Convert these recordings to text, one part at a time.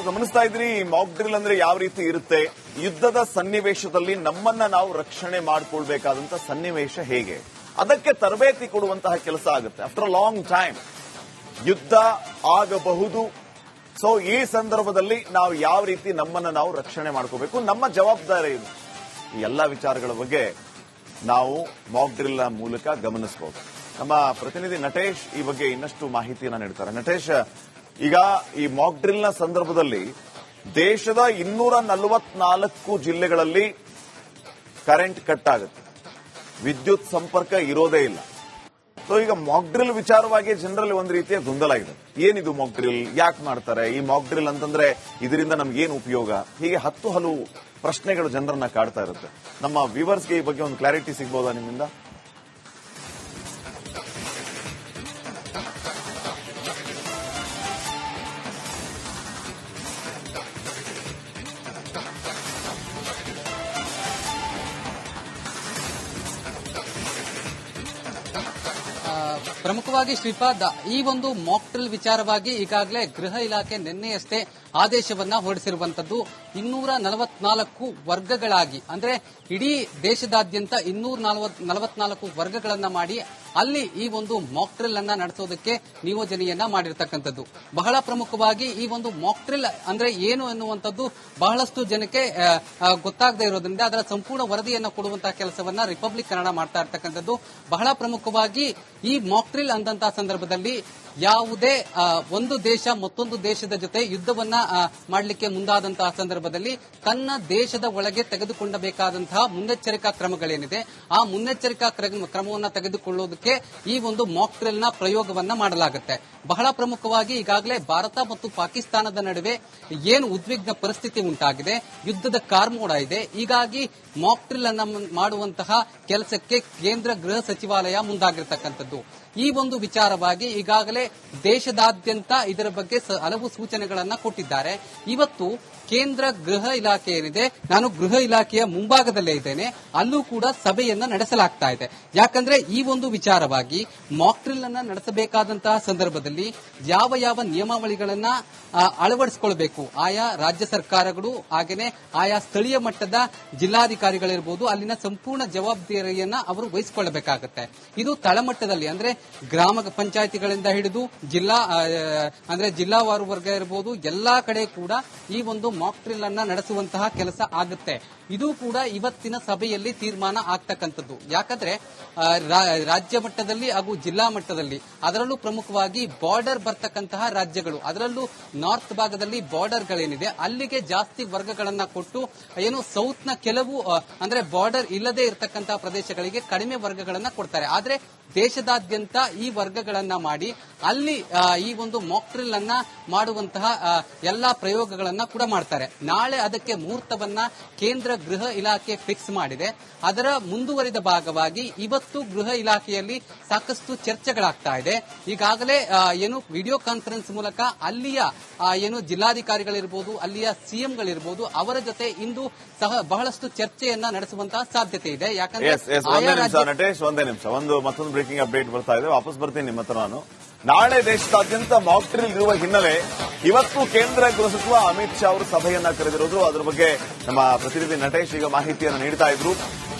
ಗಮನಿಸ್ತಾ ಇದ್ರಿ Mach drill ಅಂದ್ರೆ ಯಾವ ರೀತಿ ಇರುತ್ತೆ, ಯುದ್ಧದ ಸನ್ನಿವೇಶದಲ್ಲಿ ನಮ್ಮನ್ನ ನಾವು ರಕ್ಷಣೆ ಮಾಡಿಕೊಳ್ಬೇಕಾದಂತ ಸನ್ನಿವೇಶ ಹೇಗೆ, ಅದಕ್ಕೆ ತರಬೇತಿ ಕೊಡುವಂತಹ ಕೆಲಸ ಆಗುತ್ತೆ. ಆಫ್ಟರ್ ಅ ಲಾಂಗ್ ಟೈಮ್ ಯುದ್ಧ ಆಗಬಹುದು. ಸೊ ಈ ಸಂದರ್ಭದಲ್ಲಿ ನಾವು ಯಾವ ರೀತಿ ನಮ್ಮನ್ನ ನಾವು ರಕ್ಷಣೆ ಮಾಡ್ಕೋಬೇಕು, ನಮ್ಮ ಜವಾಬ್ದಾರಿ ಇದು. ಈ ಎಲ್ಲಾ ವಿಚಾರಗಳ ಬಗ್ಗೆ ನಾವು ಮಾಕ್ ಡ್ರಿಲ್ ಮೂಲಕ ಗಮನಿಸಬಹುದು. ನಮ್ಮ ಪ್ರತಿನಿಧಿ ನಟೇಶ್ ಈ ಬಗ್ಗೆ ಇನ್ನಷ್ಟು ಮಾಹಿತಿಯನ್ನ ನೀಡ್ತಾರೆ. ನಟೇಶ್, ಈಗ ಈ ಮಾಕ್ ಡ್ರಿಲ್ ನ ಸಂದರ್ಭದಲ್ಲಿ ದೇಶದ 244 ಜಿಲ್ಲೆಗಳಲ್ಲಿ ಕರೆಂಟ್ ಕಟ್ ಆಗುತ್ತೆ, ವಿದ್ಯುತ್ ಸಂಪರ್ಕ ಇರೋದೇ ಇಲ್ಲ. ಸೊ ಈಗ ಮಾಕ್ ಡ್ರಿಲ್ ವಿಚಾರವಾಗಿ ಜನರಲ್ಲಿ ಒಂದು ರೀತಿಯ ಗೊಂದಲ ಇದೆ. ಏನಿದು ಮಾಕ್ ಡ್ರಿಲ್, ಯಾಕೆ ಮಾಡ್ತಾರೆ ಈ ಮಾಕ್ ಡ್ರಿಲ್ ಅಂತಂದ್ರೆ, ಇದರಿಂದ ನಮ್ಗೇನು ಉಪಯೋಗ, ಹೀಗೆ ಹಲವು ಪ್ರಶ್ನೆಗಳು ಜನರನ್ನ ಕಾಡ್ತಾ ಇರುತ್ತೆ. ನಮ್ಮ ವ್ಯೂವರ್ಸ್ಗೆ ಈ ಬಗ್ಗೆ ಒಂದು ಕ್ಲಾರಿಟಿ ಸಿಗಬಹುದಾ ನಿಮ್ಮಿಂದ? ಪ್ರಮುಖವಾಗಿ ಶ್ರೀಪಾದ್, ಈ ಒಂದು ಮಾಕ್ ಡ್ರಿಲ್ ವಿಚಾರವಾಗಿ ಈಗಾಗಲೇ ಗೃಹ ಇಲಾಖೆ ನಿನ್ನೆಯಷ್ಟೇ ಆದೇಶವನ್ನ ಹೊರಡಿಸಿರುವಂತದ್ದು. 244 ವರ್ಗಗಳಾಗಿ, ಅಂದ್ರೆ ಇಡೀ ದೇಶದಾದ್ಯಂತ 244 ವರ್ಗಗಳನ್ನ ಮಾಡಿ ಅಲ್ಲಿ ಈ ಒಂದು ಮಾಕ್ ಡ್ರಿಲ್ ಅನ್ನ ನಡೆಸೋದಕ್ಕೆ ನಿಯೋಜನೆಯನ್ನ ಮಾಡಿರ್ತಕ್ಕಂಥದ್ದು. ಬಹಳ ಪ್ರಮುಖವಾಗಿ ಈ ಒಂದು ಮಾಕ್ ಡ್ರಿಲ್ ಅಂದ್ರೆ ಏನು ಎನ್ನುವಂಥದ್ದು ಬಹಳಷ್ಟು ಜನಕ್ಕೆ ಗೊತ್ತಾಗದೇ ಇರೋದ್ರಿಂದ ಅದರ ಸಂಪೂರ್ಣ ವರದಿಯನ್ನು ಕೊಡುವಂತಹ ಕೆಲಸವನ್ನ ರಿಪಬ್ಲಿಕ್ ಕನ್ನಡ ಮಾಡ್ತಾ ಇರ್ತಕ್ಕಂಥದ್ದು. ಬಹಳ ಪ್ರಮುಖವಾಗಿ ಈ ಮಾಕ್ ಡ್ರಿಲ್ ಅಂದಂತಹ ಸಂದರ್ಭದಲ್ಲಿ ಯಾವುದೇ ಒಂದು ದೇಶ ಮತ್ತೊಂದು ದೇಶದ ಜೊತೆ ಯುದ್ಧವನ್ನ ಮಾಡಲಿಕ್ಕೆ ಮುಂದಾದಂತಹ ಸಂದರ್ಭದಲ್ಲಿ ತನ್ನ ದೇಶದ ಒಳಗೆ ತೆಗೆದುಕೊಳ್ಳಬೇಕಾದಂತಹ ಮುನ್ನೆಚ್ಚರಿಕಾ ಕ್ರಮಗಳೇನಿದೆ ಆ ಮುನ್ನೆಚ್ಚರಿಕಾ ಕ್ರಮವನ್ನು ತೆಗೆದುಕೊಳ್ಳುವುದಕ್ಕೆ ಈ ಒಂದು ಮಾಕ್ ಡ್ರಿಲ್ ನ ಪ್ರಯೋಗವನ್ನ ಮಾಡಲಾಗುತ್ತೆ. ಬಹಳ ಪ್ರಮುಖವಾಗಿ ಈಗಾಗಲೇ ಭಾರತ ಮತ್ತು ಪಾಕಿಸ್ತಾನದ ನಡುವೆ ಏನು ಉದ್ವಿಗ್ನ ಪರಿಸ್ಥಿತಿ ಉಂಟಾಗಿದೆ, ಯುದ್ಧದ ಕಾರ್ಮೋಡ ಇದೆ. ಹೀಗಾಗಿ ಮಾಕ್ ಡ್ರಿಲ್ ಅನ್ನ ಮಾಡುವಂತಹ ಕೆಲಸಕ್ಕೆ ಕೇಂದ್ರ ಗೃಹ ಸಚಿವಾಲಯ ಮುಂದಾಗಿರ್ತಕ್ಕಂಥದ್ದು. ಈ ಒಂದು ವಿಚಾರವಾಗಿ ಈಗಾಗಲೇ ದೇಶದಾದ್ಯಂತ ಇದರ ಬಗ್ಗೆ ಹಲವು ಸೂಚನೆಗಳನ್ನ ಕೊಟ್ಟಿದ್ದಾರೆ. ಇವತ್ತು ಕೇಂದ್ರ ಗೃಹ ಇಲಾಖೆ ಏನಿದೆ, ನಾನು ಗೃಹ ಇಲಾಖೆಯ ಮುಂಭಾಗದಲ್ಲೇ ಇದ್ದೇನೆ, ಅಲ್ಲೂ ಕೂಡ ಸಭೆಯನ್ನ ನಡೆಸಲಾಗ್ತಾ ಇದೆ. ಯಾಕಂದ್ರೆ ಈ ಒಂದು ವಿಚಾರವಾಗಿ ಮಾಕ್ ಡ್ರಿಲ್ ಅನ್ನ ನಡೆಸಬೇಕಾದಂತಹ ಸಂದರ್ಭದಲ್ಲಿ ಯಾವ ಯಾವ ನಿಯಮಾವಳಿಗಳನ್ನ ಅಳವಡಿಸಿಕೊಳ್ಬೇಕು, ಆಯಾ ರಾಜ್ಯ ಸರ್ಕಾರಗಳು ಹಾಗೇನೆ ಆಯಾ ಸ್ಥಳೀಯ ಮಟ್ಟದ ಜಿಲ್ಲಾಧಿಕಾರಿಗಳಿರ್ಬೋದು, ಅಲ್ಲಿನ ಸಂಪೂರ್ಣ ಜವಾಬ್ದಾರಿಯನ್ನ ಅವರು ವಹಿಸಿಕೊಳ್ಳಬೇಕಾಗುತ್ತೆ. ಇದು ತಳಮಟ್ಟದಲ್ಲಿ ಅಂದ್ರೆ ಗ್ರಾಮ ಪಂಚಾಯಿತಿಗಳಿಂದ ಹಿಡಿದು ಜಿಲ್ಲಾವಾರು ವರ್ಗ ಇರಬಹುದು, ಎಲ್ಲಾ ಕಡೆ ಕೂಡ ಈ ಒಂದು ಮಾಕ್ ಡ್ರಿಲ್ ಅನ್ನ ನಡೆಸುವಂತಹ ಕೆಲಸ ಆಗುತ್ತೆ. ಇದು ಕೂಡ ಇವತ್ತಿನ ಸಭೆಯಲ್ಲಿ ತೀರ್ಮಾನ ಆಗ್ತಕ್ಕಂಥದ್ದು. ಯಾಕಂದ್ರೆ ರಾಜ್ಯ ಮಟ್ಟದಲ್ಲಿ ಹಾಗೂ ಜಿಲ್ಲಾ ಮಟ್ಟದಲ್ಲಿ, ಅದರಲ್ಲೂ ಪ್ರಮುಖವಾಗಿ ಬಾರ್ಡರ್ ಬರ್ತಕ್ಕಂತಹ ರಾಜ್ಯಗಳು, ಅದರಲ್ಲೂ ನಾರ್ತ್ ಭಾಗದಲ್ಲಿ ಬಾರ್ಡರ್ಗಳೇನಿದೆ ಅಲ್ಲಿಗೆ ಜಾಸ್ತಿ ವರ್ಗಗಳನ್ನ ಕೊಟ್ಟು, ಏನು ಸೌತ್ ನ ಕೆಲವು ಅಂದ್ರೆ ಬಾರ್ಡರ್ ಇಲ್ಲದೆ ಇರತಕ್ಕಂತಹ ಪ್ರದೇಶಗಳಿಗೆ ಕಡಿಮೆ ವರ್ಗಗಳನ್ನ ಕೊಡ್ತಾರೆ. ಆದ್ರೆ ದೇಶದಾದ್ಯಂತ ಈ ವರ್ಗಗಳನ್ನ ಮಾಡಿ ಅಲ್ಲಿ ಈ ಒಂದು ಮಾಕ್ ಡ್ರಿಲ್ ಅನ್ನ ಮಾಡುವಂತಹ ಎಲ್ಲಾ ಪ್ರಯೋಗಗಳನ್ನ ಕೂಡ ಮಾಡ್ತಾರೆ. ನಾಳೆ ಅದಕ್ಕೆ ಮುಹೂರ್ತವನ್ನ ಕೇಂದ್ರ ಗೃಹ ಇಲಾಖೆ ಫಿಕ್ಸ್ ಮಾಡಿದೆ. ಅದರ ಮುಂದುವರಿದ ಭಾಗವಾಗಿ ಇವತ್ತು ಗೃಹ ಇಲಾಖೆಯಲ್ಲಿ ಸಾಕಷ್ಟು ಚರ್ಚೆಗಳಾಗ್ತಾ ಇದೆ. ಈಗಾಗಲೇ ಏನು ವಿಡಿಯೋ ಕಾನ್ಫರೆನ್ಸ್ ಮೂಲಕ ಅಲ್ಲಿಯ ಏನು ಜಿಲ್ಲಾಧಿಕಾರಿಗಳಿರ್ಬೋದು, ಅಲ್ಲಿಯ ಸಿಎಂಗಳಿರ್ಬೋದು, ಅವರ ಜೊತೆ ಇಂದು ಸಹ ಬಹಳಷ್ಟು ಚರ್ಚೆಯನ್ನ ನಡೆಸುವಂತಹ ಸಾಧ್ಯತೆ ಇದೆ. ಯಾಕಂದ್ರೆ ನಟೇಶ್ ಮತ್ತೊಂದು ಬ್ರೇಕಿಂಗ್ ಅಪ್ಡೇಟ್ ಬರ್ತಾ ಇದೆ, ವಾಪಸ್ ಬರ್ತೀನಿ ನಿಮ್ಮ ಹತ್ರ ನಾನು. ನಾಳೆ ದೇಶದಾದ್ಯಂತ ಮಾಕ್ ಡ್ರಿಲ್ ಇರುವ ಹಿನ್ನೆಲೆ ಇವತ್ತು ಕೇಂದ್ರ ಗೃಹ ಸಚಿವ ಅಮಿತ್ ಶಾ ಅವರು ಸಭೆಯನ್ನ ಕರೆದಿರೋದು. ಅದರ ಬಗ್ಗೆ ನಮ್ಮ ಪ್ರತಿನಿಧಿ ನಟೇಶ್ ಈಗ ಮಾಹಿತಿಯನ್ನು ನೀಡ್ತಾ ಇದ್ರು.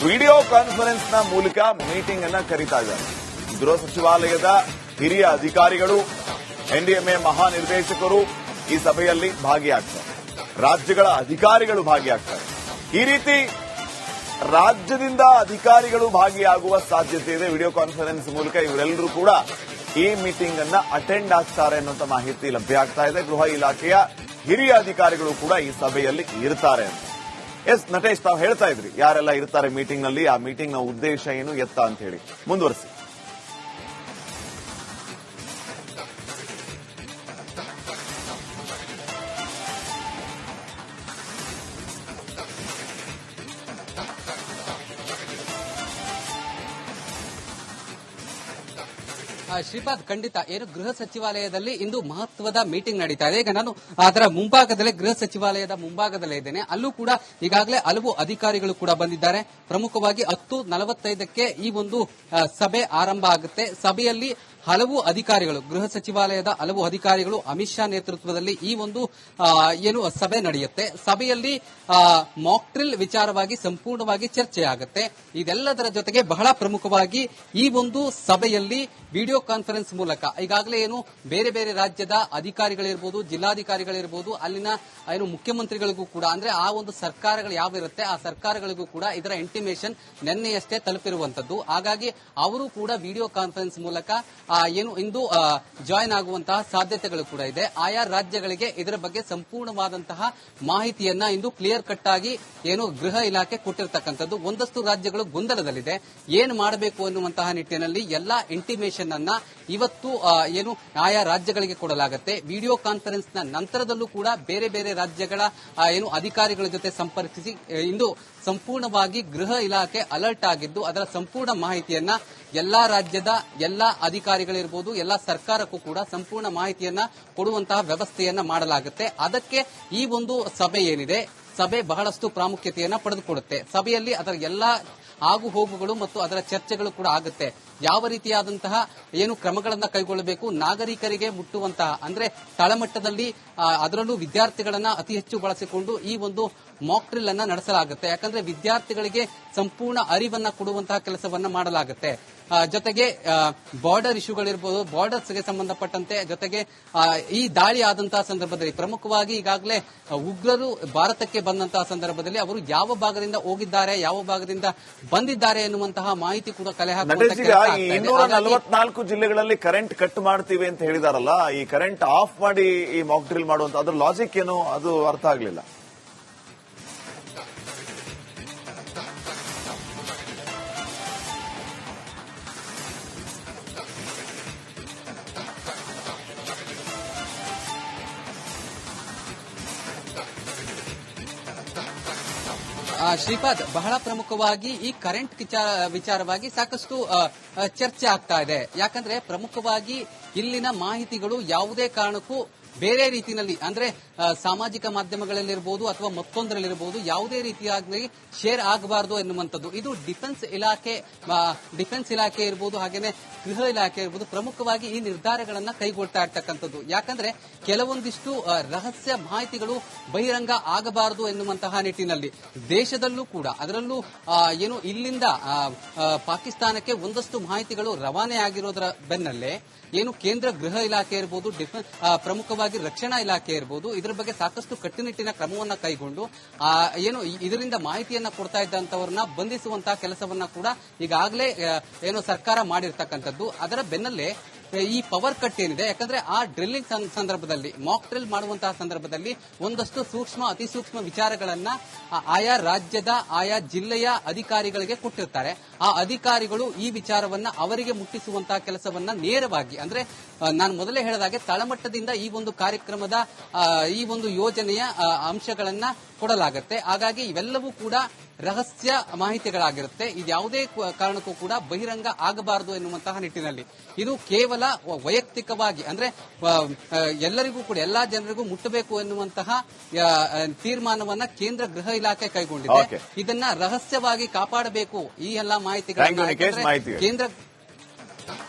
ವಿಡಿಯೋ ಕಾನ್ಫರೆನ್ಸ್ ನ ಮೂಲಕ ಮೀಟಿಂಗ್ ಅನ್ನ ಕರೀತಾ ಇದ್ದಾರೆ. ಗೃಹ ಸಚಿವಾಲಯದ ಹಿರಿಯ ಅಧಿಕಾರಿಗಳು, ಎನ್ಡಿಎಂಎ ಮಹಾನಿರ್ದೇಶಕರು ಈ ಸಭೆಯಲ್ಲಿ ಭಾಗಿಯಾಗ್ತಾರೆ, ರಾಜ್ಯಗಳ ಅಧಿಕಾರಿಗಳು ಭಾಗಿಯಾಗ್ತಾರೆ. ಈ ರೀತಿ ರಾಜ್ಯದಿಂದ ಅಧಿಕಾರಿಗಳು ಭಾಗಿಯಾಗುವ ಸಾಧ್ಯತೆ ಇದೆ. ವಿಡಿಯೋ ಕಾನ್ಫರೆನ್ಸ್ ಮೂಲಕ ಇವರೆಲ್ಲರೂ ಕೂಡ ಈ ಮೀಟಿಂಗ್ ಅನ್ನ ಅಟೆಂಡ್ ಆಗ್ತಾರೆ ಅನ್ನುವಂತ ಮಾಹಿತಿ ಲಭ್ಯ ಆಗ್ತಾ ಇದೆ. ಗೃಹ ಇಲಾಖೆಯ ಹಿರಿಯ ಅಧಿಕಾರಿಗಳು ಕೂಡ ಈ ಸಭೆಯಲ್ಲಿ ಇರ್ತಾರೆ ಅಂತ. ಎಸ್ ನಟೇಶ್, ತಾವು ಹೇಳ್ತಾ ಇದ್ರಿ ಯಾರೆಲ್ಲ ಇರ್ತಾರೆ ಮೀಟಿಂಗ್ ನಲ್ಲಿ, ಆ ಮೀಟಿಂಗ್ ನ ಉದ್ದೇಶ ಏನು, ಎತ್ತ ಅಂತ ಹೇಳಿ ಮುಂದುವರಿಸಿ. ಶ್ರೀಪಾದ್, ಖಂಡಿತ ಏನು ಗೃಹ ಸಚಿವಾಲಯದಲ್ಲಿ ಇಂದು ಮಹತ್ವದ ಮೀಟಿಂಗ್ ನಡೀತಾ ಇದೆ. ಈಗ ನಾನು ಅದರ ಮುಂಭಾಗದಲ್ಲೇ ಗೃಹ ಸಚಿವಾಲಯದ ಮುಂಭಾಗದಲ್ಲೇ ಇದ್ದೇನೆ. ಅಲ್ಲೂ ಕೂಡ ಈಗಾಗಲೇ ಹಲವು ಅಧಿಕಾರಿಗಳು ಕೂಡ ಬಂದಿದ್ದಾರೆ. ಪ್ರಮುಖವಾಗಿ 10:45ಕ್ಕೆ ಈ ಒಂದು ಸಭೆ ಆರಂಭ ಆಗುತ್ತೆ. ಸಭೆಯಲ್ಲಿ ಹಲವು ಅಧಿಕಾರಿಗಳು, ಗೃಹ ಸಚಿವಾಲಯದ ಹಲವು ಅಧಿಕಾರಿಗಳು ಅಮಿತ್ ಶಾ ನೇತೃತ್ವದಲ್ಲಿ ಈ ಒಂದು ಸಭೆ ನಡೆಯುತ್ತೆ. ಸಭೆಯಲ್ಲಿ ಮಾಕ್ ಡ್ರಿಲ್ ವಿಚಾರವಾಗಿ ಸಂಪೂರ್ಣವಾಗಿ ಚರ್ಚೆ ಆಗುತ್ತೆ. ಇದೆಲ್ಲದರ ಜೊತೆಗೆ ಬಹಳ ಪ್ರಮುಖವಾಗಿ ಈ ಒಂದು ಸಭೆಯಲ್ಲಿ ವಿಡಿಯೋ ಕಾನ್ಫರೆನ್ಸ್ ಮೂಲಕ ಈಗಾಗಲೇ ಬೇರೆ ಬೇರೆ ರಾಜ್ಯದ ಅಧಿಕಾರಿಗಳಿರ್ಬೋದು, ಜಿಲ್ಲಾಧಿಕಾರಿಗಳಿರ್ಬೋದು, ಅಲ್ಲಿನ ಮುಖ್ಯಮಂತ್ರಿಗಳಿಗೂ ಕೂಡ, ಅಂದ್ರೆ ಆ ಒಂದು ಸರ್ಕಾರಗಳು ಯಾವಿರುತ್ತೆ ಆ ಸರ್ಕಾರಗಳಿಗೂ ಕೂಡ ಇದರ ಇಂಟಿಮೇಷನ್ ನಿನ್ನೆಯಷ್ಟೇ ತಲುಪಿರುವಂತದ್ದು. ಹಾಗಾಗಿ ಅವರು ಕೂಡ ವಿಡಿಯೋ ಕಾನ್ಫರೆನ್ಸ್ ಮೂಲಕ ಇಂದು ಜಾಯಿನ್ ಆಗುವಂತಹ ಸಾಧ್ಯತೆಗಳು ಕೂಡ ಇದೆ. ಆಯಾ ರಾಜ್ಯಗಳಿಗೆ ಇದರ ಬಗ್ಗೆ ಸಂಪೂರ್ಣವಾದಂತಹ ಮಾಹಿತಿಯನ್ನ ಇಂದು ಕ್ಲಿಯರ್ ಕಟ್ ಆಗಿ ಗೃಹ ಇಲಾಖೆ ಕೊಟ್ಟಿರತಕ್ಕಂಥದ್ದು. ಒಂದಷ್ಟು ರಾಜ್ಯಗಳು ಗೊಂದಲದಲ್ಲಿದೆ, ಏನು ಮಾಡಬೇಕು ಅನ್ನುವಂತಹ ನಿಟ್ಟಿನಲ್ಲಿ ಎಲ್ಲಾ ಇಂಟಿಮೇಷನ್ ಅನ್ನ ಇವತ್ತು ಆಯಾ ರಾಜ್ಯಗಳಿಗೆ ಕೊಡಲಾಗುತ್ತೆ. ವಿಡಿಯೋ ಕಾನ್ಫರೆನ್ಸ್ ನ ನಂತರದಲ್ಲೂ ಕೂಡ ಬೇರೆ ಬೇರೆ ರಾಜ್ಯಗಳ ಅಧಿಕಾರಿಗಳ ಜೊತೆ ಸಂಪರ್ಕಿಸಿ ಇಂದು ಸಂಪೂರ್ಣವಾಗಿ ಗೃಹ ಇಲಾಖೆ ಅಲರ್ಟ್ ಆಗಿದ್ದು ಅದರ ಸಂಪೂರ್ಣ ಮಾಹಿತಿಯನ್ನ ಎಲ್ಲಾ ರಾಜ್ಯದ ಎಲ್ಲಾ ಅಧಿಕಾರಿಗಳಿರ್ಬೋದು, ಎಲ್ಲಾ ಸರ್ಕಾರಕ್ಕೂ ಕೂಡ ಸಂಪೂರ್ಣ ಮಾಹಿತಿಯನ್ನ ಕೊಡುವಂತಹ ವ್ಯವಸ್ಥೆಯನ್ನ ಮಾಡಲಾಗುತ್ತೆ. ಅದಕ್ಕೆ ಈ ಒಂದು ಸಭೆ ಏನಿದೆ, ಸಭೆ ಬಹಳಷ್ಟು ಪ್ರಾಮುಖ್ಯತೆಯನ್ನ ಪಡೆದುಕೊಳ್ಳುತ್ತೆ. ಸಭೆಯಲ್ಲಿ ಅದರ ಎಲ್ಲಾ ಆಗು ಹೋಗುಗಳು ಮತ್ತು ಅದರ ಚರ್ಚೆಗಳು ಕೂಡ ಆಗುತ್ತೆ. ಯಾವ ರೀತಿಯಾದಂತಹ ಕ್ರಮಗಳನ್ನು ಕೈಗೊಳ್ಳಬೇಕು, ನಾಗರಿಕರಿಗೆ ಮುಟ್ಟುವಂತಹ ಅಂದ್ರೆ ತಳಮಟ್ಟದಲ್ಲಿ ಅದರಲ್ಲೂ ವಿದ್ಯಾರ್ಥಿಗಳನ್ನ ಅತಿ ಹೆಚ್ಚು ಬಳಸಿಕೊಂಡು ಈ ಒಂದು ಮಾಕ್ ಡ್ರಿಲ್ ಅನ್ನ ನಡೆಸಲಾಗುತ್ತೆ. ಯಾಕಂದ್ರೆ ವಿದ್ಯಾರ್ಥಿಗಳಿಗೆ ಸಂಪೂರ್ಣ ಅರಿವನ್ನ ಕೊಡುವಂತಹ ಕೆಲಸವನ್ನ ಮಾಡಲಾಗುತ್ತೆ. ಜೊತೆಗೆ ಬಾರ್ಡರ್ ಇಶ್ಯೂಗಳಿರ್ಬೋದು, ಬಾರ್ಡರ್ಸ್ಗೆ ಸಂಬಂಧಪಟ್ಟಂತೆ, ಜೊತೆಗೆ ಈ ದಾಳಿ ಆದಂತಹ ಸಂದರ್ಭದಲ್ಲಿ ಪ್ರಮುಖವಾಗಿ ಈಗಾಗಲೇ ಉಗ್ರರು ಭಾರತಕ್ಕೆ ಬಂದಂತಹ ಸಂದರ್ಭದಲ್ಲಿ ಅವರು ಯಾವ ಭಾಗದಿಂದ ಹೋಗಿದ್ದಾರೆ, ಯಾವ ಭಾಗದಿಂದ ಬಂದಿದ್ದಾರೆ ಎನ್ನುವಂತಹ ಮಾಹಿತಿ ಕೂಡ ಕಲೆ ಹಾಕುವಂತಹ 244 ಜಿಲ್ಲೆಗಳಲ್ಲಿ ಕರೆಂಟ್ ಕಟ್ ಮಾಡ್ತೀವಿ ಅಂತ ಹೇಳಿದಾರಲ್ಲ, ಈ ಕರೆಂಟ್ ಆಫ್ ಮಾಡಿ ಈ ಮಾಕ್ ಡ್ರಿಲ್ ಮಾಡುವಂತ ಅದ್ರ ಲಾಜಿಕ್ ಏನು ಅದು ಅರ್ಥ ಆಗ್ಲಿಲ್ಲ. ಶ್ರೀಪಾದ್, ಬಹಳ ಪ್ರಮುಖವಾಗಿ ಈ ಕರೆಂಟ್ ವಿಚಾರವಾಗಿ ಸಾಕಷ್ಟು ಚರ್ಚೆ ಆಗ್ತಾ ಇದೆ. ಯಾಕಂದ್ರೆ ಪ್ರಮುಖವಾಗಿ ಇಲ್ಲಿನ ಮಾಹಿತಿಗಳು ಯಾವುದೇ ಕಾರಣಕ್ಕೂ ಬೇರೆ ರೀತಿಯಲ್ಲಿ ಅಂದ್ರೆ ಸಾಮಾಜಿಕ ಮಾಧ್ಯಮಗಳಲ್ಲಿರಬಹುದು ಅಥವಾ ಮತ್ತೊಂದರಲ್ಲಿರಬಹುದು ಯಾವುದೇ ರೀತಿಯಾಗಿ ಶೇರ್ ಆಗಬಾರದು ಎನ್ನುವಂಥದ್ದು. ಇದು ಡಿಫೆನ್ಸ್ ಇಲಾಖೆ ಇರಬಹುದು, ಹಾಗೇನೆ ಗೃಹ ಇಲಾಖೆ ಇರಬಹುದು, ಪ್ರಮುಖವಾಗಿ ಈ ನಿರ್ಧಾರಗಳನ್ನ ಕೈಗೊಳ್ತಾ ಇರ್ತಕ್ಕಂಥದ್ದು. ಯಾಕಂದ್ರೆ ಕೆಲವೊಂದಿಷ್ಟು ರಹಸ್ಯ ಮಾಹಿತಿಗಳು ಬಹಿರಂಗ ಆಗಬಾರದು ಎನ್ನುವಂತಹ ನಿಟ್ಟಿನಲ್ಲಿ ದೇಶದಲ್ಲೂ ಕೂಡ, ಅದರಲ್ಲೂ ಇಲ್ಲಿಂದ ಪಾಕಿಸ್ತಾನಕ್ಕೆ ಒಂದಷ್ಟು ಮಾಹಿತಿಗಳು ರವಾನೆ ಆಗಿರೋದರ ಬೆನ್ನಲ್ಲೇ ಕೇಂದ್ರ ಗೃಹ ಇಲಾಖೆ ಇರಬಹುದು, ಪ್ರಮುಖವಾಗಿ ರಕ್ಷಣಾ ಇಲಾಖೆ ಇರಬಹುದು, ಇದರ ಬಗ್ಗೆ ಸಾಕಷ್ಟು ಕಟ್ಟುನಿಟ್ಟಿನ ಕ್ರಮವನ್ನ ಕೈಗೊಂಡು ಇದರಿಂದ ಮಾಹಿತಿಯನ್ನ ಕೊಡ್ತಾ ಇದ್ದಂತವರನ್ನ ಬಂಧಿಸುವಂತಹ ಕೆಲಸವನ್ನ ಕೂಡ ಈಗಾಗಲೇ ಸರ್ಕಾರ ಮಾಡಿರ್ತಕ್ಕಂಥದ್ದು. ಅದರ ಬೆನ್ನಲ್ಲೇ ಈ ಪವರ್ ಕಟ್ ಏನಿದೆ, ಯಾಕಂದ್ರೆ ಆ ಡ್ರಿಲ್ಲಿಂಗ್ ಸಂದರ್ಭದಲ್ಲಿ, ಮಾಕ್ ಡ್ರಿಲ್ ಮಾಡುವಂತಹ ಸಂದರ್ಭದಲ್ಲಿ ಒಂದಷ್ಟು ಅತಿ ಸೂಕ್ಷ್ಮ ವಿಚಾರಗಳನ್ನ ಆಯಾ ರಾಜ್ಯದ ಆಯಾ ಜಿಲ್ಲೆಯ ಅಧಿಕಾರಿಗಳಿಗೆ ಕೊಟ್ಟಿರ್ತಾರೆ. ಆ ಅಧಿಕಾರಿಗಳು ಈ ವಿಚಾರವನ್ನ ಅವರಿಗೆ ಮುಟ್ಟಿಸುವಂತಹ ಕೆಲಸವನ್ನ ನೇರವಾಗಿ, ಅಂದ್ರೆ ನಾನು ಮೊದಲೇ ಹೇಳಿದಾಗೆ ತಳಮಟ್ಟದಿಂದ ಈ ಒಂದು ಕಾರ್ಯಕ್ರಮದ ಈ ಒಂದು ಯೋಜನೆಯ ಅಂಶಗಳನ್ನ ಕೊಡಲಾಗುತ್ತೆ. ಹಾಗಾಗಿ ಇವೆಲ್ಲವೂ ಕೂಡ ರಹಸ್ಯ ಮಾಹಿತಿಗಳಾಗಿರುತ್ತೆ. ಇದ್ಯಾವುದೇ ಕಾರಣಕ್ಕೂ ಕೂಡ ಬಹಿರಂಗ ಆಗಬಾರದು ಎನ್ನುವಂತಹ ನಿಟ್ಟಿನಲ್ಲಿ ಇದು ಕೇವಲ ವೈಯಕ್ತಿಕವಾಗಿ, ಅಂದ್ರೆ ಎಲ್ಲರಿಗೂ ಕೂಡ, ಎಲ್ಲಾ ಜನರಿಗೂ ಮುಟ್ಟಬೇಕು ಎನ್ನುವಂತಹ ತೀರ್ಮಾನವನ್ನ ಕೇಂದ್ರ ಗೃಹ ಇಲಾಖೆ ಕೈಗೊಂಡಿದೆ. ಇದನ್ನ ರಹಸ್ಯವಾಗಿ ಕಾಪಾಡಬೇಕು ಈ ಎಲ್ಲಾ ಮಾಹಿತಿಗಳನ್ನ ಕೇಂದ್ರ.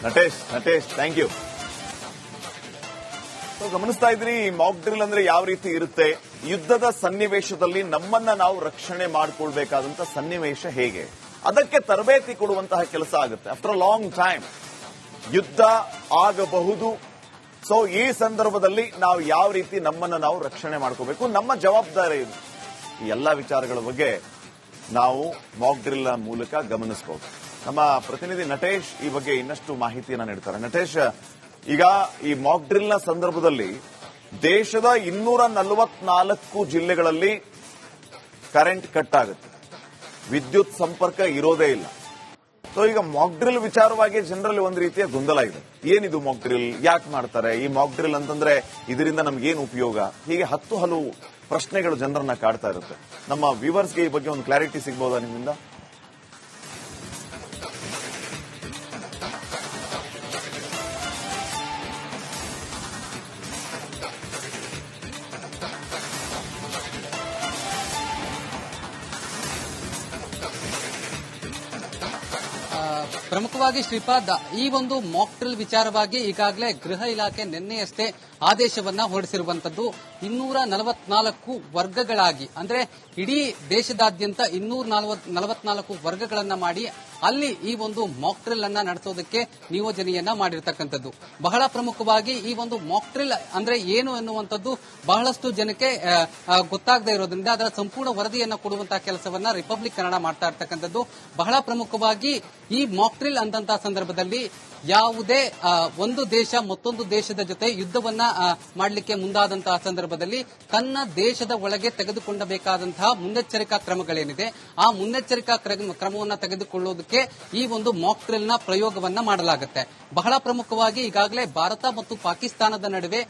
Natesh, thank you. ಗಮನಿಸ್ತಾ ಇದ್ರಿ ಮಾಕ್ ಡ್ರಿಲ್ ಅಂದ್ರೆ ಯಾವ ರೀತಿ ಇರುತ್ತೆ, ಯುದ್ಧದ ಸನ್ನಿವೇಶದಲ್ಲಿ ನಮ್ಮನ್ನ ನಾವು ರಕ್ಷಣೆ ಮಾಡಿಕೊಳ್ಬೇಕಾದಂತ ಸನ್ನಿವೇಶ ಹೇಗೆ, ಅದಕ್ಕೆ ತರಬೇತಿ ಕೊಡುವಂತಹ ಕೆಲಸ ಆಗುತ್ತೆ. ಆಫ್ಟರ್ ಲಾಂಗ್ ಟೈಮ್ ಯುದ್ಧ ಆಗಬಹುದು. ಸೊ ಈ ಸಂದರ್ಭದಲ್ಲಿ ನಾವು ಯಾವ ರೀತಿ ನಮ್ಮನ್ನ ನಾವು ರಕ್ಷಣೆ ಮಾಡ್ಕೋಬೇಕು, ನಮ್ಮ ಜವಾಬ್ದಾರಿ ಇದು. ಈ ಎಲ್ಲಾ ವಿಚಾರಗಳ ಬಗ್ಗೆ ನಾವು ಮಾಕ್ ಡ್ರಿಲ್ ಮೂಲಕ ಗಮನಿಸಬಹುದು. ನಮ್ಮ ಪ್ರತಿನಿಧಿ ನಟೇಶ್ ಈ ಬಗ್ಗೆ ಇನ್ನಷ್ಟು ಮಾಹಿತಿಯನ್ನ ನೀಡ್ತಾರೆ. ನಟೇಶ್, ಈಗ ಈ ಮಾಕ್ ಡ್ರಿಲ್ ನ ಸಂದರ್ಭದಲ್ಲಿ ದೇಶದ 244 ಜಿಲ್ಲೆಗಳಲ್ಲಿ ಕರೆಂಟ್ ಕಟ್ ಆಗುತ್ತೆ, ವಿದ್ಯುತ್ ಸಂಪರ್ಕ ಇರೋದೇ ಇಲ್ಲ. ಸೊ ಈಗ ಮಾಕ್ ಡ್ರಿಲ್ ವಿಚಾರವಾಗಿ ಜನರಲ್ಲಿ ಒಂದು ರೀತಿಯ ಗೊಂದಲ ಇದೆ. ಏನಿದು ಮಾಕ್ ಡ್ರಿಲ್, ಯಾಕೆ ಮಾಡ್ತಾರೆ, ಈ ಮಾಕ್ ಡ್ರಿಲ್ ಅಂತಂದ್ರೆ ಇದರಿಂದ ನಮ್ಗೇನು ಉಪಯೋಗ, ಹೀಗೆ ಹಲವು ಪ್ರಶ್ನೆಗಳು ಜನರನ್ನ ಕಾಡ್ತಾ ಇರುತ್ತೆ. ನಮ್ಮ ವ್ಯೂವರ್ಸ್ಗೆ ಈ ಬಗ್ಗೆ ಒಂದು ಕ್ಲಾರಿಟಿ ಸಿಗಬಹುದಾ ನಿಮ್ಮಿಂದ? ಪ್ರಮುಖವಾಗಿ ಶ್ರೀಪಾದ್, ಈ ಒಂದು ಮಾಕ್ ಡ್ರಿಲ್ ವಿಚಾರವಾಗಿ ಈಗಾಗಲೇ ಗೃಹ ಇಲಾಖೆ ನಿನ್ನೆಯಷ್ಟೇ ಆದೇಶವನ್ನ ಹೊರಡಿಸಿರುವಂತದ್ದು. 244 ವರ್ಗಗಳಾಗಿ, ಅಂದ್ರೆ ಇಡೀ ದೇಶದಾದ್ಯಂತ 244 ವರ್ಗಗಳನ್ನ ಮಾಡಿ ಅಲ್ಲಿ ಈ ಒಂದು ಮಾಕ್ ಡ್ರಿಲ್ ಅನ್ನ ನಡೆಸೋದಕ್ಕೆ ನಿಯೋಜನೆಯನ್ನ ಮಾಡಿರ್ತಕ್ಕಂಥದ್ದು. ಬಹಳ ಪ್ರಮುಖವಾಗಿ ಈ ಒಂದು ಮಾಕ್ ಡ್ರಿಲ್ ಅಂದ್ರೆ ಏನು ಎನ್ನುವಂಥದ್ದು ಬಹಳಷ್ಟು ಜನಕ್ಕೆ ಗೊತ್ತಾಗದೇ ಇರೋದ್ರಿಂದ ಅದರ ಸಂಪೂರ್ಣ ವರದಿಯನ್ನ ಕೊಡುವಂತಹ ಕೆಲಸವನ್ನ ರಿಪಬ್ಲಿಕ್ ಕನ್ನಡ ಮಾಡ್ತಾ ಇರ್ತಕ್ಕಂಥದ್ದು. ಬಹಳ ಪ್ರಮುಖವಾಗಿ ಈ ಮಾಕ್ ಡ್ರಿಲ್ ಅಂತಹ ಸಂದರ್ಭದಲ್ಲಿ ಯಾವುದೇ ಒಂದು ದೇಶ ಮತ್ತೊಂದು ದೇಶದ ಜೊತೆ ಯುದ್ಧವನ್ನ ಮಾಡಲಿಕ್ಕೆ ಮುಂದಾದಂತಹ ಸಂದರ್ಭದಲ್ಲಿ ತನ್ನ ದೇಶದ ಒಳಗೆ ತೆಗೆದುಕೊಳ್ಳಬೇಕಾದಂತಹ ಮುನ್ನೆಚ್ಚರಿಕಾ ಕ್ರಮಗಳೇನಿದೆ ಆ ಮುನ್ನೆಚ್ಚರಿಕಾ ಕ್ರಮವನ್ನು ತೆಗೆದುಕೊಳ್ಳೋದಕ್ಕೆ ಈ ಒಂದು ಮಾಕ್ ಡ್ರಿಲ್ ನ ಪ್ರಯೋಗವನ್ನ ಮಾಡಲಾಗುತ್ತೆ. ಬಹಳ ಪ್ರಮುಖವಾಗಿ ಈಗಾಗಲೇ ಭಾರತ ಮತ್ತು ಪಾಕಿಸ್ತಾನದ ನಡುವೆ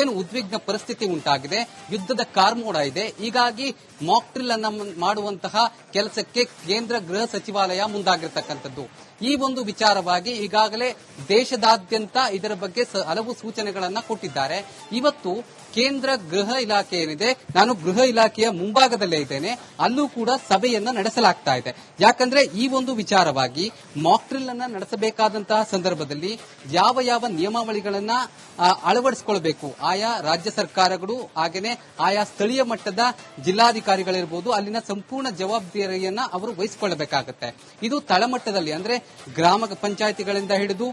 ಏನು ಉದ್ವಿಗ್ನ ಪರಿಸ್ಥಿತಿ ಉಂಟಾಗಿದೆ, ಯುದ್ಧದ ಕಾರ್ಮೋಡ ಇದೆ. ಹೀಗಾಗಿ ಮಾಕ್ ಡ್ರಿಲ್ ಅನ್ನ ಮಾಡುವಂತಹ ಕೆಲಸಕ್ಕೆ ಕೇಂದ್ರ ಗೃಹ ಸಚಿವಾಲಯ ಮುಂದಾಗಿರ್ತಕ್ಕಂಥದ್ದು. ಈ ಒಂದು ವಿಚಾರವಾಗಿ ಈಗಾಗಲೇ ದೇಶದಾದ್ಯಂತ ಇದರ ಬಗ್ಗೆ ಹಲವು ಸೂಚನೆಗಳನ್ನ ಕೊಟ್ಟಿದ್ದಾರೆ. ಇವತ್ತು ಕೇಂದ್ರ ಗೃಹ ಇಲಾಖೆ ಏನಿದೆ, ನಾನು ಗೃಹ ಇಲಾಖೆಯ ಮುಂಭಾಗದಲ್ಲೇ ಇದ್ದೇನೆ, ಅಲ್ಲೂ ಕೂಡ ಸಭೆಯನ್ನ ನಡೆಸಲಾಗ್ತಾ ಇದೆ. ಯಾಕಂದ್ರೆ ಈ ಒಂದು ವಿಚಾರವಾಗಿ ಮಾಕ್ ಡ್ರಿಲ್ ಅನ್ನ ನಡೆಸಬೇಕಾದಂತಹ ಸಂದರ್ಭದಲ್ಲಿ ಯಾವ ಯಾವ ನಿಯಮಾವಳಿಗಳನ್ನ ಅಳವಡಿಸಿಕೊಳ್ಬೇಕು, ಆಯಾ ರಾಜ್ಯ ಸರ್ಕಾರಗಳು ಹಾಗೇನೆ ಆಯಾ ಸ್ಥಳೀಯ ಮಟ್ಟದ ಜಿಲ್ಲಾಧಿಕಾರಿಗಳಿರ್ಬೋದು, ಅಲ್ಲಿನ ಸಂಪೂರ್ಣ ಜವಾಬ್ದಾರಿಯನ್ನ ಅವರು ವಹಿಸಿಕೊಳ್ಳಬೇಕಾಗುತ್ತೆ. ಇದು ತಳಮಟ್ಟದಲ್ಲಿ ಅಂದ್ರೆ ಗ್ರಾಮ ಪಂಚಾಯಿತಿಗಳಿಂದ ಹಿಡಿದು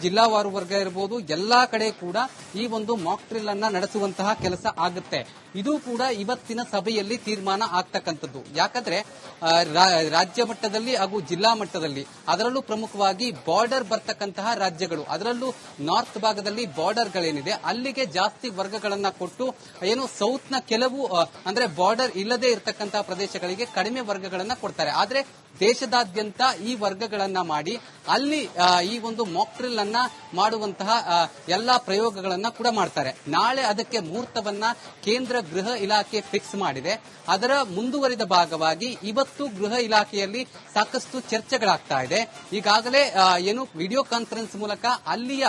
ಜಿಲ್ಲಾವಾರು ವರ್ಗ ಇರಬಹುದು, ಎಲ್ಲಾ ಕಡೆ ಕೂಡ ಈ ಒಂದು ಮಾಕ್ ಡ್ರಿಲ್ ಅನ್ನ ನಡೆಸುವಂತಹ ಕೆಲಸ ಆಗುತ್ತೆ. ಇದು ಕೂಡ ಇವತ್ತಿನ ಸಭೆಯಲ್ಲಿ ತೀರ್ಮಾನ ಆಗ್ತಕ್ಕಂಥದ್ದು. ಯಾಕಂದ್ರೆ ರಾಜ್ಯ ಮಟ್ಟದಲ್ಲಿ ಹಾಗೂ ಜಿಲ್ಲಾ ಮಟ್ಟದಲ್ಲಿ, ಅದರಲ್ಲೂ ಪ್ರಮುಖವಾಗಿ ಬಾರ್ಡರ್ ಬರ್ತಕ್ಕಂತಹ ರಾಜ್ಯಗಳು, ಅದರಲ್ಲೂ ನಾರ್ತ್ ಭಾಗದಲ್ಲಿ ಬಾರ್ಡರ್ಗಳೇನಿದೆ ಅಲ್ಲಿಗೆ ಜಾಸ್ತಿ ವರ್ಗಗಳನ್ನ ಕೊಟ್ಟು ಏನು ಸೌತ್ ನ ಕೆಲವು ಅಂದ್ರೆ ಬಾರ್ಡರ್ ಇಲ್ಲದೆ ಇರತಕ್ಕಂತಹ ಪ್ರದೇಶಗಳಿಗೆ ಕಡಿಮೆ ವರ್ಗಗಳನ್ನ ಕೊಡ್ತಾರೆ. ಆದ್ರೆ ದೇಶದಾದ್ಯಂತ ಈ ವರ್ಗಗಳನ್ನ ಮಾಡಿ ಅಲ್ಲಿ ಈ ಒಂದು ಮಾಕ್ ಡ್ರಿಲ್ ಅನ್ನ ಮಾಡುವಂತಹ ಎಲ್ಲಾ ಪ್ರಯೋಗಗಳನ್ನ ಕೂಡ ಮಾಡ್ತಾರೆ. ನಾಳೆ ಅದಕ್ಕೆ ಮುಹೂರ್ತವನ್ನ ಕೇಂದ್ರ ಗೃಹ ಇಲಾಖೆ ಫಿಕ್ಸ್ ಮಾಡಿದೆ. ಅದರ ಮುಂದುವರಿದ ಭಾಗವಾಗಿ ಇವತ್ತು ಗೃಹ ಇಲಾಖೆಯಲ್ಲಿ ಸಾಕಷ್ಟು ಚರ್ಚೆಗಳಾಗ್ತಾ ಇದೆ. ಈಗಾಗಲೇ ಏನು ವಿಡಿಯೋ ಕಾನ್ಫರೆನ್ಸ್ ಮೂಲಕ ಅಲ್ಲಿಯ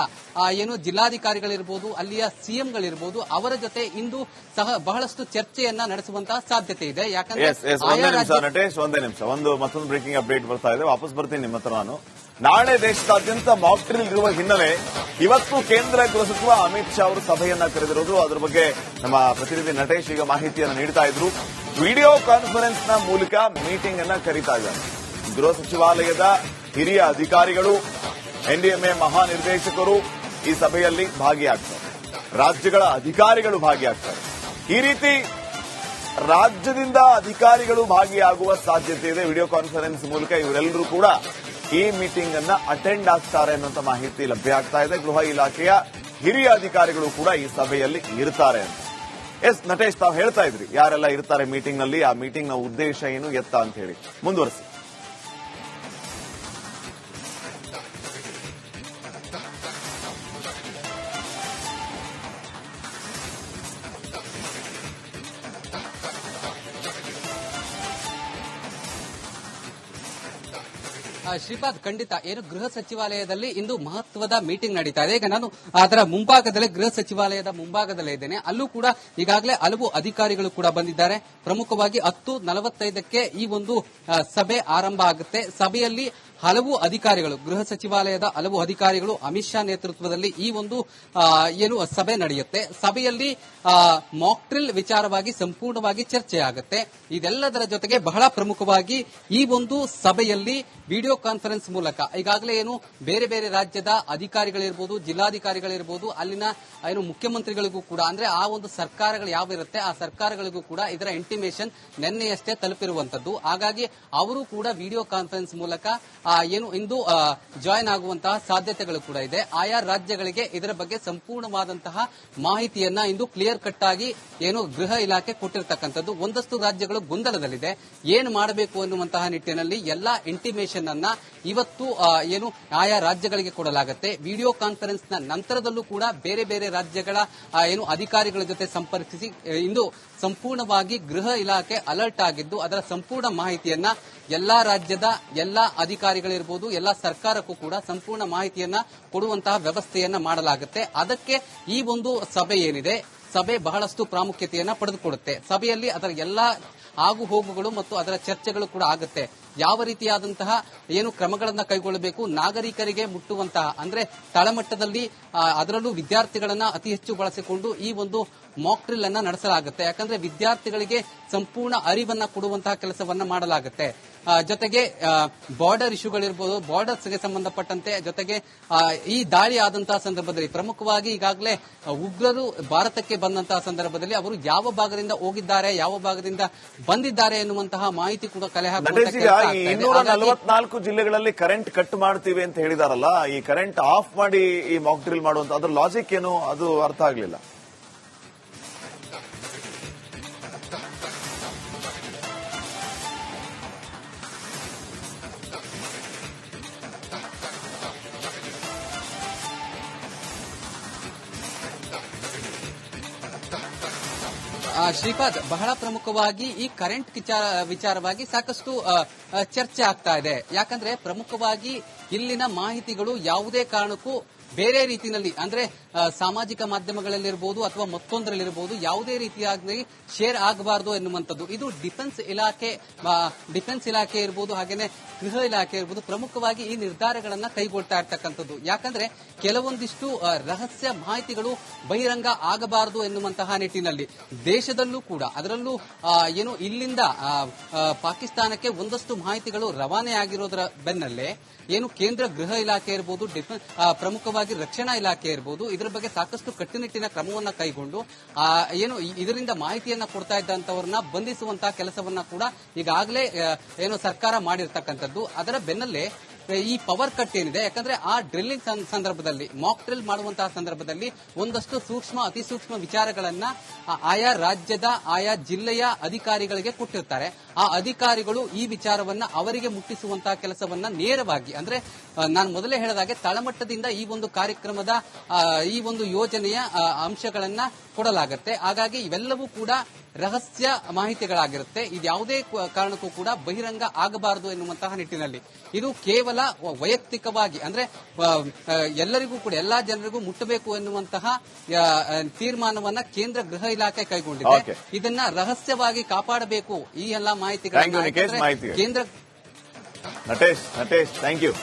ಏನು ಜಿಲ್ಲಾಧಿಕಾರಿಗಳಿರ್ಬೋದು, ಅಲ್ಲಿಯ ಸಿಎಂಗಳಿರ್ಬೋದು, ಅವರ ಜೊತೆ ಇಂದು ಸಹ ಬಹಳಷ್ಟು ಚರ್ಚೆಯನ್ನ ನಡೆಸುವಂತಹ ಸಾಧ್ಯತೆ ಇದೆ. ಯಾಕಂದ್ರೆ ಮತ್ತೊಂದು ಬ್ರೇಕಿಂಗ್ ಅಪ್ಡೇಟ್ ಬರ್ತಾ ಇದೆ, ವಾಪಸ್ ಬರ್ತೀನಿ ನಿಮ್ಮ ಹತ್ರ. ನಾನು ನಾಳೆ ದೇಶದಾದ್ಯಂತ ಮಾಕ್ ಡ್ರಿಲ್ ಇರುವ ಹಿನ್ನೆಲೆ ಇವತ್ತು ಕೇಂದ್ರ ಗೃಹ ಸಚಿವ ಅಮಿತ್ ಶಾ ಅವರು ಸಭೆಯನ್ನ ಕರೆದಿರೋದು. ಅದರ ಬಗ್ಗೆ ನಮ್ಮ ಪ್ರತಿನಿಧಿ ನಟೇಶ್ ಈಗ ಮಾಹಿತಿಯನ್ನು ನೀಡ್ತಾ ಇದ್ರು. ವಿಡಿಯೋ ಕಾನ್ಫರೆನ್ಸ್ ನ ಮೂಲಕ ಮೀಟಿಂಗ್ ಅನ್ನ ಕರೀತಾ ಇದ್ದಾರೆ. ಗೃಹ ಸಚಿವಾಲಯದ ಹಿರಿಯ ಅಧಿಕಾರಿಗಳು, ಎನ್ಡಿಎಂಎ ಮಹಾನಿರ್ದೇಶಕರು ಈ ಸಭೆಯಲ್ಲಿ ಭಾಗಿಯಾಗ್ತಾರೆ. ರಾಜ್ಯಗಳ ಅಧಿಕಾರಿಗಳು ಭಾಗಿಯಾಗ್ತಾರೆ. ಈ ರೀತಿ ರಾಜ್ಯದಿಂದ ಅಧಿಕಾರಿಗಳು ಭಾಗಿಯಾಗುವ ಸಾಧ್ಯತೆ ಇದೆ. ವಿಡಿಯೋ ಕಾನ್ಫರೆನ್ಸ್ ಮೂಲಕ ಇವರೆಲ್ಲರೂ ಕೂಡ ಈ ಮೀಟಿಂಗ್ ಅನ್ನ ಅಟೆಂಡ್ ಆಗ್ತಾರೆ ಅನ್ನುವಂತ ಮಾಹಿತಿ ಲಭ್ಯ ಆಗ್ತಾ ಇದೆ. ಗೃಹ ಇಲಾಖೆಯ ಹಿರಿಯ ಅಧಿಕಾರಿಗಳು ಕೂಡ ಈ ಸಭೆಯಲ್ಲಿ ಇರ್ತಾರೆ ಅಂತ. ಎಸ್ ನಟೇಶ್, ತಾವು ಹೇಳ್ತಾ ಇದ್ರಿ ಯಾರೆಲ್ಲ ಇರ್ತಾರೆ ಮೀಟಿಂಗ್ ನಲ್ಲಿ, ಆ ಮೀಟಿಂಗ್ ನ ಉದ್ದೇಶ ಏನು ಎತ್ತ ಅಂತ ಹೇಳಿ ಮುಂದುವರಿಸಿ. ಶ್ರೀಪಾದ್, ಖಂಡಿತ ಏನು ಗೃಹ ಸಚಿವಾಲಯದಲ್ಲಿ ಇಂದು ಮಹತ್ವದ ಮೀಟಿಂಗ್ ನಡೀತಾ ಇದೆ. ಈಗ ನಾನು ಅದರ ಮುಂಭಾಗದಲ್ಲೇ ಗೃಹ ಸಚಿವಾಲಯದ ಮುಂಭಾಗದಲ್ಲೇ ಇದ್ದೇನೆ. ಅಲ್ಲೂ ಕೂಡ ಈಗಾಗಲೇ ಹಲವು ಅಧಿಕಾರಿಗಳು ಕೂಡ ಬಂದಿದ್ದಾರೆ. ಪ್ರಮುಖವಾಗಿ 10:45ಕ್ಕೆ ಈ ಒಂದು ಸಭೆ ಆರಂಭ ಆಗುತ್ತೆ. ಸಭೆಯಲ್ಲಿ ಹಲವು ಅಧಿಕಾರಿಗಳು, ಗೃಹ ಸಚಿವಾಲಯದ ಹಲವು ಅಧಿಕಾರಿಗಳು ಅಮಿತ್ ಶಾ ನೇತೃತ್ವದಲ್ಲಿ ಈ ಒಂದು ಏನು ಸಭೆ ನಡೆಯುತ್ತೆ. ಸಭೆಯಲ್ಲಿ ಮಾಕ್ ಡ್ರಿಲ್ ವಿಚಾರವಾಗಿ ಸಂಪೂರ್ಣವಾಗಿ ಚರ್ಚೆ ಆಗುತ್ತೆ. ಇದೆಲ್ಲದರ ಜೊತೆಗೆ ಬಹಳ ಪ್ರಮುಖವಾಗಿ ಈ ಒಂದು ಸಭೆಯಲ್ಲಿ ವಿಡಿಯೋ ಕಾನ್ಫರೆನ್ಸ್ ಮೂಲಕ ಈಗಾಗಲೇ ಏನು ಬೇರೆ ಬೇರೆ ರಾಜ್ಯದ ಅಧಿಕಾರಿಗಳಿರ್ಬೋದು, ಜಿಲ್ಲಾಧಿಕಾರಿಗಳಿರ್ಬೋದು, ಅಲ್ಲಿನ ಏನು ಮುಖ್ಯಮಂತ್ರಿಗಳಿಗೂ ಕೂಡ ಅಂದ್ರೆ ಆ ಒಂದು ಸರ್ಕಾರಗಳು ಯಾವಿರುತ್ತೆ ಆ ಸರ್ಕಾರಗಳಿಗೂ ಕೂಡ ಇದರ ಇಂಟಿಮೇಷನ್ ನಿನ್ನೆಯಷ್ಟೇ ತಲುಪಿರುವಂತದ್ದು. ಹಾಗಾಗಿ ಅವರು ಕೂಡ ವಿಡಿಯೋ ಕಾನ್ಫರೆನ್ಸ್ ಮೂಲಕ ಏನು ಇಂದು ಜಾಯಿನ್ ಆಗುವಂತಹ ಸಾಧ್ಯತೆಗಳು ಕೂಡ ಇದೆ. ಆಯಾ ರಾಜ್ಯಗಳಿಗೆ ಇದರ ಬಗ್ಗೆ ಸಂಪೂರ್ಣವಾದಂತಹ ಮಾಹಿತಿಯನ್ನ ಇಂದು ಕ್ಲಿಯರ್ ಕಟ್ ಆಗಿ ಏನು ಗೃಹ ಇಲಾಖೆ ಕೊಟ್ಟಿರ್ತಕ್ಕಂಥದ್ದು. ಒಂದಷ್ಟು ರಾಜ್ಯಗಳು ಗೊಂದಲದಲ್ಲಿದೆ, ಏನು ಮಾಡಬೇಕು ಅನ್ನುವಂತಹ ನಿಟ್ಟಿನಲ್ಲಿ ಎಲ್ಲಾ ಇಂಟಿಮೇಷನ್ ಅನ್ನ ಇವತ್ತು ಏನು ಆಯಾ ರಾಜ್ಯಗಳಿಗೆ ಕೊಡಲಾಗುತ್ತೆ. ವಿಡಿಯೋ ಕಾನ್ಫರೆನ್ಸ್ ನ ನಂತರದಲ್ಲೂ ಕೂಡ ಬೇರೆ ಬೇರೆ ರಾಜ್ಯಗಳ ಏನು ಅಧಿಕಾರಿಗಳ ಜೊತೆ ಸಂಪರ್ಕಿಸಿ ಇಂದು ಸಂಪೂರ್ಣವಾಗಿ ಗೃಹ ಇಲಾಖೆ ಅಲರ್ಟ್ ಆಗಿದ್ದು ಅದರ ಸಂಪೂರ್ಣ ಮಾಹಿತಿಯನ್ನ ಎಲ್ಲಾ ರಾಜ್ಯದ ಎಲ್ಲಾ ಅಧಿಕಾರಿಗಳಿರ್ಬೋದು, ಎಲ್ಲಾ ಸರ್ಕಾರಕ್ಕೂ ಕೂಡ ಸಂಪೂರ್ಣ ಮಾಹಿತಿಯನ್ನ ಕೊಡುವಂತಹ ವ್ಯವಸ್ಥೆಯನ್ನ ಮಾಡಲಾಗುತ್ತೆ. ಅದಕ್ಕೆ ಈ ಒಂದು ಸಭೆ ಏನಿದೆ, ಸಭೆ ಬಹಳಷ್ಟು ಪ್ರಾಮುಖ್ಯತೆಯನ್ನ ಪಡೆದುಕೊಳ್ಳುತ್ತೆ. ಸಭೆಯಲ್ಲಿ ಅದರ ಎಲ್ಲಾ ಆಗು ಹೋಗುಗಳು ಮತ್ತು ಅದರ ಚರ್ಚೆಗಳು ಕೂಡ ಆಗುತ್ತೆ. ಯಾವ ರೀತಿಯಾದಂತಹ ಏನು ಕ್ರಮಗಳನ್ನ ಕೈಗೊಳ್ಳಬೇಕು, ನಾಗರಿಕರಿಗೆ ಮುಟ್ಟುವಂತಹ ಅಂದ್ರೆ ತಳಮಟ್ಟದಲ್ಲಿ ಅದರಲ್ಲೂ ವಿದ್ಯಾರ್ಥಿಗಳನ್ನ ಅತಿ ಹೆಚ್ಚು ಬಳಸಿಕೊಂಡು ಈ ಒಂದು ಮಾಕ್ ಡ್ರಿಲ್ ಅನ್ನ ನಡೆಸಲಾಗುತ್ತೆ. ಯಾಕಂದ್ರೆ ವಿದ್ಯಾರ್ಥಿಗಳಿಗೆ ಸಂಪೂರ್ಣ ಅರಿವನ್ನ ಕೊಡುವಂತಹ ಕೆಲಸವನ್ನ ಮಾಡಲಾಗುತ್ತೆ. ಜೊತೆಗೆ ಬಾರ್ಡರ್ ಇಶ್ಯೂಗಳಿರ್ಬೋದು, ಬಾರ್ಡರ್ಸ್ಗೆ ಸಂಬಂಧಪಟ್ಟಂತೆ, ಜೊತೆಗೆ ಈ ದಾಳಿ ಆದಂತಹ ಸಂದರ್ಭದಲ್ಲಿ ಪ್ರಮುಖವಾಗಿ ಈಗಾಗಲೇ ಉಗ್ರರು ಭಾರತಕ್ಕೆ ಬಂದಂತಹ ಸಂದರ್ಭದಲ್ಲಿ ಅವರು ಯಾವ ಭಾಗದಿಂದ ಹೋಗಿದ್ದಾರೆ, ಯಾವ ಭಾಗದಿಂದ ಬಂದಿದ್ದಾರೆ ಎನ್ನುವಂತಹ ಮಾಹಿತಿ ಕೂಡ ಕಲೆ ಹಾಕುವಂತಹ 244 ಜಿಲ್ಲೆಗಳಲ್ಲಿ ಕರೆಂಟ್ ಕಟ್ ಮಾಡ್ತೀವಿ ಅಂತ ಹೇಳಿದಾರಲ್ಲ, ಈ ಕರೆಂಟ್ ಆಫ್ ಮಾಡಿ ಈ ಮಾಕ್ ಡ್ರಿಲ್ ಮಾಡುವಂತ ಅದ್ರ ಲಾಜಿಕ್ ಏನು ಅದು ಅರ್ಥ ಆಗ್ಲಿಲ್ಲ. ಶ್ರೀಪಾದ್, ಬಹಳ ಪ್ರಮುಖವಾಗಿ ಈ ಕರೆಂಟ್ ವಿಚಾರವಾಗಿ ಸಾಕಷ್ಟು ಚರ್ಚೆ ಆಗ್ತಾ ಇದೆ. ಯಾಕಂದ್ರೆ ಪ್ರಮುಖವಾಗಿ ಇಲ್ಲಿನ ಮಾಹಿತಿಗಳು ಯಾವುದೇ ಕಾರಣಕ್ಕೂ ಬೇರೆ ರೀತಿಯಲ್ಲಿ ಅಂದ್ರೆ ಸಾಮಾಜಿಕ ಮಾಧ್ಯಮಗಳಲ್ಲಿರಬಹುದು ಅಥವಾ ಮತ್ತೊಂದರಲ್ಲಿರಬಹುದು ಯಾವುದೇ ರೀತಿಯಾಗಿ ಶೇರ್ ಆಗಬಾರದು ಎನ್ನುವಂಥದ್ದು. ಇದು ಡಿಫೆನ್ಸ್ ಇಲಾಖೆ ಇರಬಹುದು, ಹಾಗೇನೆ ಗೃಹ ಇಲಾಖೆ ಇರಬಹುದು, ಪ್ರಮುಖವಾಗಿ ಈ ನಿರ್ಧಾರಗಳನ್ನ ಕೈಗೊಳ್ತಾ ಇರ್ತಕ್ಕಂಥದ್ದು. ಯಾಕಂದ್ರೆ ಕೆಲವೊಂದಿಷ್ಟು ರಹಸ್ಯ ಮಾಹಿತಿಗಳು ಬಹಿರಂಗ ಆಗಬಾರದು ಎನ್ನುವಂತಹ ನಿಟ್ಟಿನಲ್ಲಿ ದೇಶದಲ್ಲೂ ಕೂಡ, ಅದರಲ್ಲೂ ಏನು ಇಲ್ಲಿಂದ ಪಾಕಿಸ್ತಾನಕ್ಕೆ ಒಂದಷ್ಟು ಮಾಹಿತಿಗಳು ರವಾನೆ ಆಗಿರೋದರ ಬೆನ್ನಲ್ಲೇ ಏನು ಕೇಂದ್ರ ಗೃಹ ಇಲಾಖೆ ಇರಬಹುದು, ಪ್ರಮುಖವಾಗಿ ರಕ್ಷಣಾ ಇಲಾಖೆ ಇರಬಹುದು, ಇದರ ಬಗ್ಗೆ ಸಾಕಷ್ಟು ಕಟ್ಟುನಿಟ್ಟಿನ ಕ್ರಮವನ್ನ ಕೈಗೊಂಡು ಏನು ಇದರಿಂದ ಮಾಹಿತಿಯನ್ನ ಕೊಡ್ತಾ ಇದ್ದಂತವರನ್ನ ಬಂಧಿಸುವಂತಹ ಕೆಲಸವನ್ನ ಕೂಡ ಈಗಾಗಲೇ ಏನು ಸರ್ಕಾರ ಮಾಡಿರ್ತಕ್ಕಂಥದ್ದು. ಅದರ ಬೆನ್ನಲ್ಲೇ ಈ ಪವರ್ ಕಟ್ ಏನಿದೆ, ಯಾಕಂದ್ರೆ ಆ ಡ್ರಿಲ್ಲಿಂಗ್ ಸಂದರ್ಭದಲ್ಲಿ, ಮಾಕ್ ಡ್ರಿಲ್ ಮಾಡುವಂತಹ ಸಂದರ್ಭದಲ್ಲಿ ಒಂದಷ್ಟು ಅತಿ ಸೂಕ್ಷ್ಮ ವಿಚಾರಗಳನ್ನ ಆಯಾ ರಾಜ್ಯದ ಆಯಾ ಜಿಲ್ಲೆಯ ಅಧಿಕಾರಿಗಳಿಗೆ ಕೊಟ್ಟಿರ್ತಾರೆ. ಆ ಅಧಿಕಾರಿಗಳು ಈ ವಿಚಾರವನ್ನ ಅವರಿಗೆ ಮುಟ್ಟಿಸುವಂತಹ ಕೆಲಸವನ್ನ ನೇರವಾಗಿ, ಅಂದ್ರೆ ನಾನು ಮೊದಲೇ ಹೇಳಿದಾಗೆ ತಳಮಟ್ಟದಿಂದ ಈ ಒಂದು ಕಾರ್ಯಕ್ರಮದ ಈ ಒಂದು ಯೋಜನೆಯ ಅಂಶಗಳನ್ನ ಕೊಡಲಾಗುತ್ತೆ. ಹಾಗಾಗಿ ಇವೆಲ್ಲವೂ ಕೂಡ ರಹಸ್ಯ ಮಾಹಿತಿಗಳಾಗಿರುತ್ತೆ. ಇದು ಯಾವುದೇ ಕಾರಣಕ್ಕೂ ಕೂಡ ಬಹಿರಂಗ ಆಗಬಾರದು ಎನ್ನುವಂತಹ ನಿಟ್ಟಿನಲ್ಲಿ ಇದು ಕೇವಲ ವೈಯಕ್ತಿಕವಾಗಿ ಅಂದ್ರೆ ಎಲ್ಲರಿಗೂ ಕೂಡ, ಎಲ್ಲಾ ಜನರಿಗೂ ಮುಟ್ಟಬೇಕು ಎನ್ನುವಂತಹ ತೀರ್ಮಾನವನ್ನ ಕೇಂದ್ರ ಗೃಹ ಇಲಾಖೆ ಕೈಗೊಂಡಿದೆ. ಇದನ್ನ ರಹಸ್ಯವಾಗಿ ಕಾಪಾಡಬೇಕು ಈ ಎಲ್ಲಾ ಮಾಹಿತಿಗಳನ್ನು ಕೇಂದ್ರ ನಟೇಶ್ ಥ್ಯಾಂಕ್ ಯು.